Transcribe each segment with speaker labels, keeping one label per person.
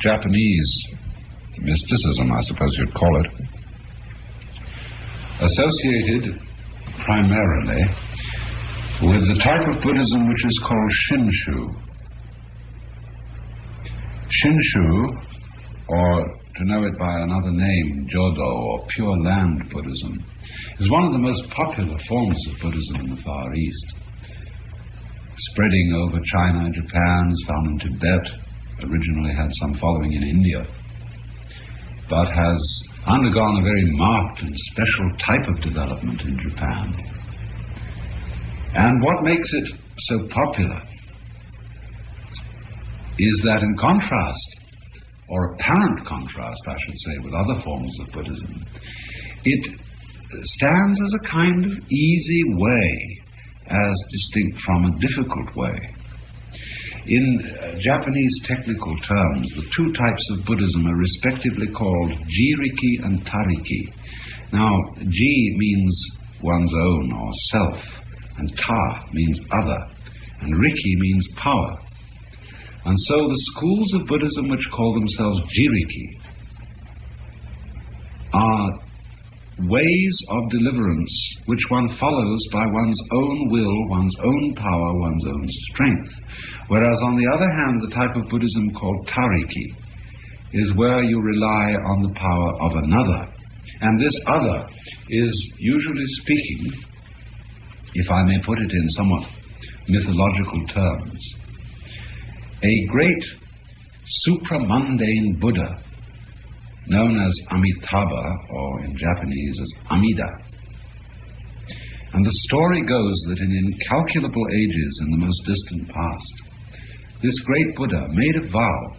Speaker 1: Japanese mysticism, I suppose you'd call it, associated primarily with the type of Buddhism which is called Shinshu. Shinshu, or to know it by another name, Jodo, or Pure Land Buddhism, is one of the most popular forms of Buddhism in the Far East, spreading over China, Japan, is found in Tibet, originally had some following in India, but has undergone a very marked and special type of development in Japan. And what makes it so popular is that in contrast, or apparent contrast, I should say, with other forms of Buddhism, it stands as a kind of easy way, as distinct from a difficult way. In Japanese technical terms, the two types of Buddhism are respectively called Jiriki and Tariki. Now, Ji means one's own or self, and Ta means other, and Riki means power. And so the schools of Buddhism which call themselves Jiriki are ways of deliverance which one follows by one's own will, one's own power, one's own strength. Whereas on the other hand, the type of Buddhism called Tariki is where you rely on the power of another. And this other is, usually speaking, if I may put it in somewhat mythological terms, a great supramundane Buddha known as Amitabha, or in Japanese as Amida. And the story goes that in incalculable ages in the most distant past, this great Buddha made a vow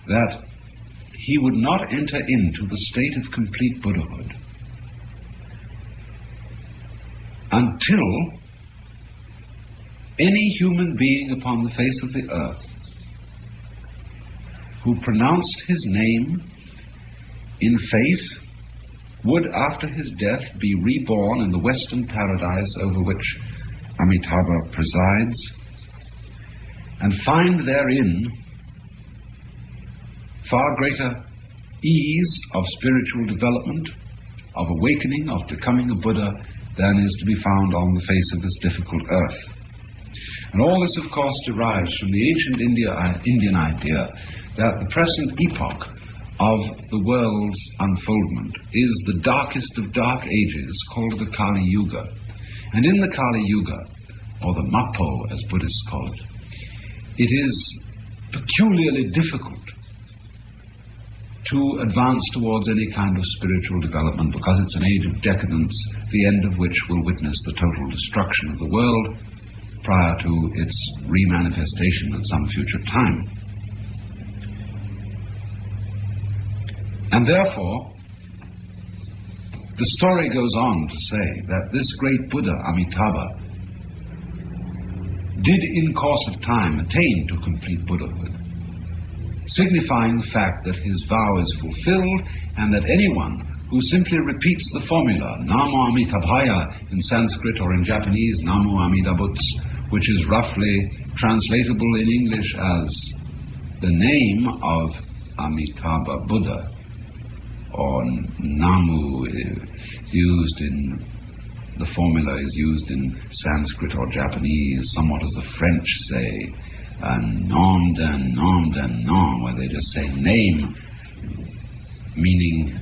Speaker 1: that he would not enter into the state of complete Buddhahood until any human being upon the face of the earth who pronounced his name in faith would, after his death, be reborn in the Western paradise over which Amitabha presides, and find therein far greater ease of spiritual development, of awakening, of becoming a Buddha, than is to be found on the face of this difficult earth. And all this, of course, derives from the ancient Indian idea that the present epoch of the world's unfoldment is the darkest of dark ages, called the Kali Yuga. And in the Kali Yuga, or the Mappo as Buddhists call it, it is peculiarly difficult to advance towards any kind of spiritual development, because it's an age of decadence, the end of which will witness the total destruction of the world prior to its remanifestation at some future time. And therefore, the story goes on to say that this great Buddha, Amitabha, did in course of time attain to complete Buddhahood, signifying the fact that his vow is fulfilled and that anyone who simply repeats the formula Namo Amitabhaya in Sanskrit, or in Japanese Namo Amitabhuts, which is roughly translatable in English as the name of Amitabha Buddha, or Namu is used in, the formula is used in Sanskrit or Japanese, somewhat as the French say, nom den nom, where they just say name, meaning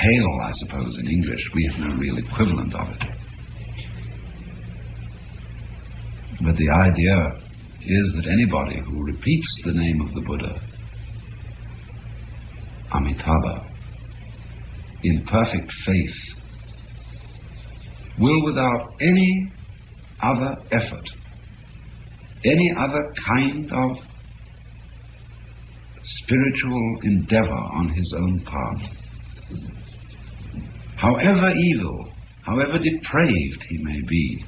Speaker 1: hail, I suppose, in English. We have no real equivalent of it. But the idea is that anybody who repeats the name of the Buddha, Amitabha, in perfect faith, will without any other effort, any other kind of spiritual endeavor on his own part, however evil, however depraved he may be,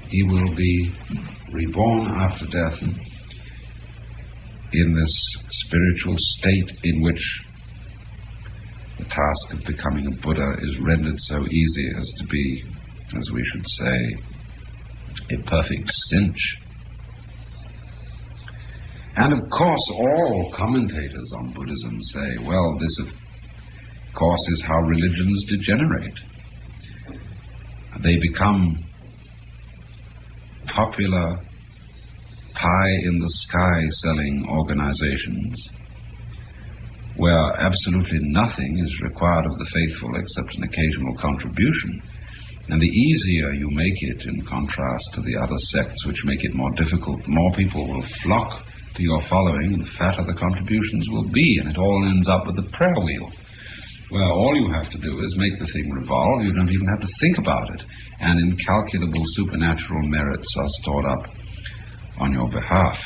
Speaker 1: he will be reborn after death in this spiritual state in which the task of becoming a Buddha is rendered so easy as to be, as we should say, a perfect cinch. And of course, all commentators on Buddhism say, well, this of course is how religions degenerate. They become popular, pie-in-the-sky selling organizations where absolutely nothing is required of the faithful except an occasional contribution. And the easier you make it, in contrast to the other sects which make it more difficult, the more people will flock to your following, and the fatter the contributions will be, and it all ends up with the prayer wheel, where all you have to do is make the thing revolve. You don't even have to think about it, and incalculable supernatural merits are stored up on your behalf.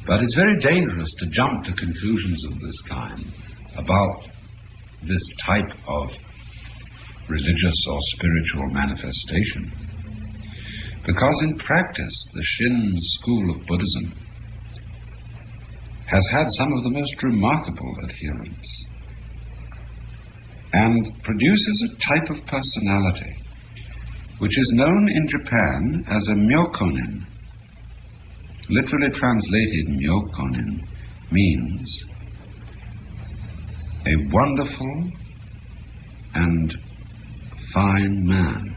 Speaker 1: But it's very dangerous to jump to conclusions of this kind about this type of religious or spiritual manifestation, because in practice the Shin school of Buddhism has had some of the most remarkable adherents and produces a type of personality which is known in Japan as a myokonin. Literally translated, myokonin means a wonderful and fine man.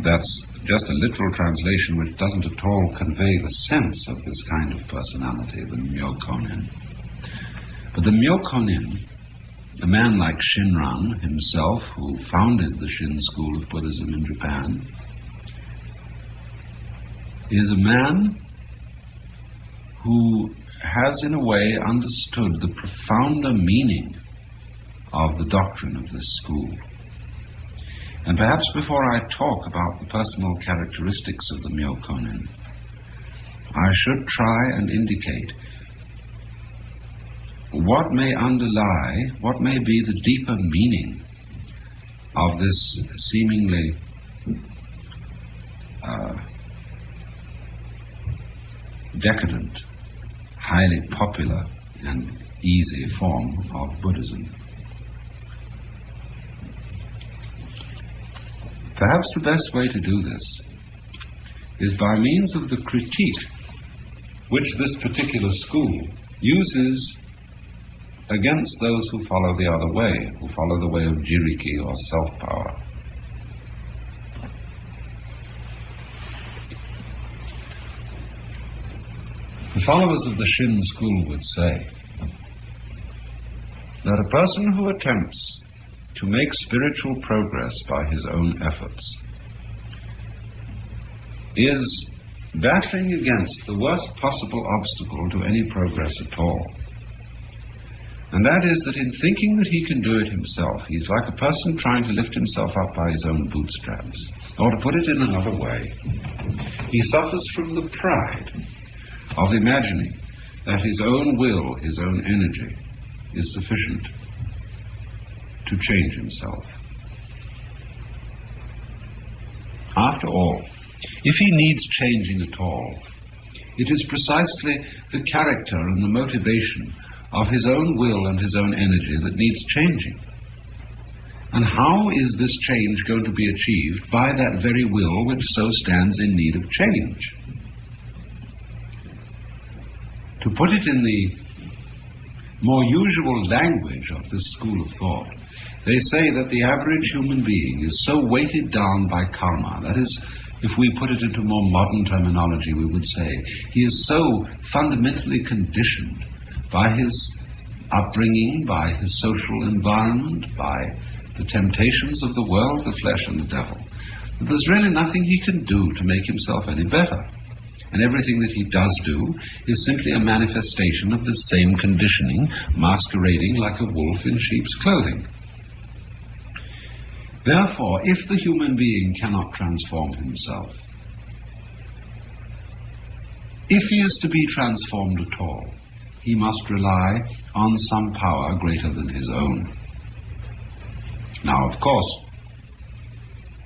Speaker 1: That's just a literal translation which doesn't at all convey the sense of this kind of personality, the myokonin. But the myokonin, a man like Shinran himself, who founded the Shin school of Buddhism in Japan, is a man who has in a way understood the profounder meaning of the doctrine of this school. And perhaps before I talk about the personal characteristics of the myokonin, I should try and indicate what may underlie, what may be the deeper meaning of this seemingly decadent, highly popular and easy form of Buddhism. Perhaps the best way to do this is by means of the critique which this particular school uses against those who follow the other way, who follow the way of jiriki or self-power. The followers of the Shin school would say that a person who attempts to make spiritual progress by his own efforts is battling against the worst possible obstacle to any progress at all. And that is that in thinking that he can do it himself, he's like a person trying to lift himself up by his own bootstraps. Or to put it in another way, he suffers from the pride of imagining that his own will, his own energy, is sufficient to change himself. After all, if he needs changing at all, it is precisely the character and the motivation of his own will and his own energy that needs changing. And how is this change going to be achieved? By that very will which so stands in need of change. To put it in the more usual language of this school of thought, they say that the average human being is so weighted down by karma, that is, if we put it into more modern terminology, we would say he is so fundamentally conditioned by his upbringing, by his social environment, by the temptations of the world, the flesh and the devil, that there's really nothing he can do to make himself any better. And everything that he does do is simply a manifestation of this same conditioning, masquerading like a wolf in sheep's clothing. Therefore, if the human being cannot transform himself, if he is to be transformed at all, he must rely on some power greater than his own. Now, of course,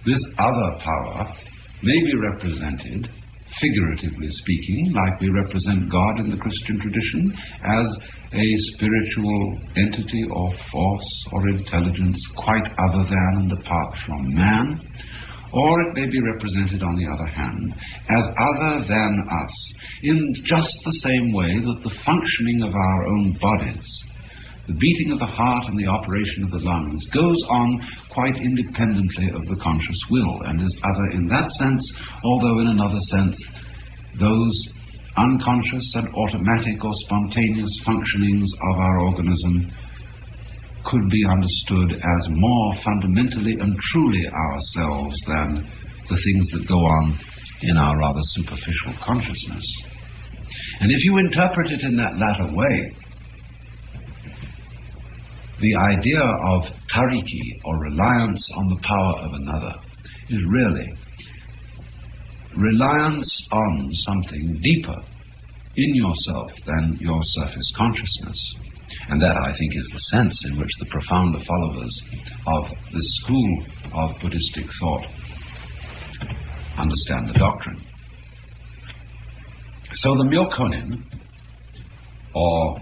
Speaker 1: this other power may be represented, figuratively speaking, like we represent God in the Christian tradition, as a spiritual entity or force or intelligence quite other than and apart from man, Or it may be represented, on the other hand, as other than us, in just the same way that the functioning of our own bodies, the beating of the heart and the operation of the lungs, goes on quite independently of the conscious will, and is other in that sense, although in another sense those unconscious and automatic or spontaneous functionings of our organism could be understood as more fundamentally and truly ourselves than the things that go on in our rather superficial consciousness. And if you interpret it in that latter way, the idea of tariki, or reliance on the power of another, is really reliance on something deeper in yourself than your surface consciousness. And that, I think, is the sense in which the profounder followers of this school of Buddhistic thought understand the doctrine. So the Myokonin, or,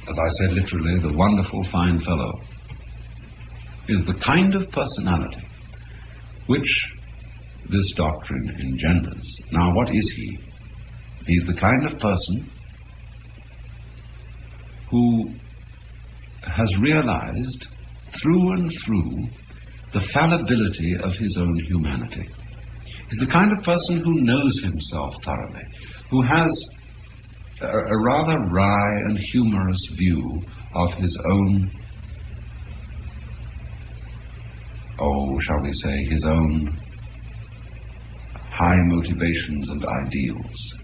Speaker 1: as I said literally, the wonderful fine fellow, is the kind of personality which this doctrine engenders. Now, what is he? He's the kind of person who has realized through and through the fallibility of his own humanity. He's the kind of person who knows himself thoroughly, who has a rather wry and humorous view of his own, shall we say, his own high motivations and ideals.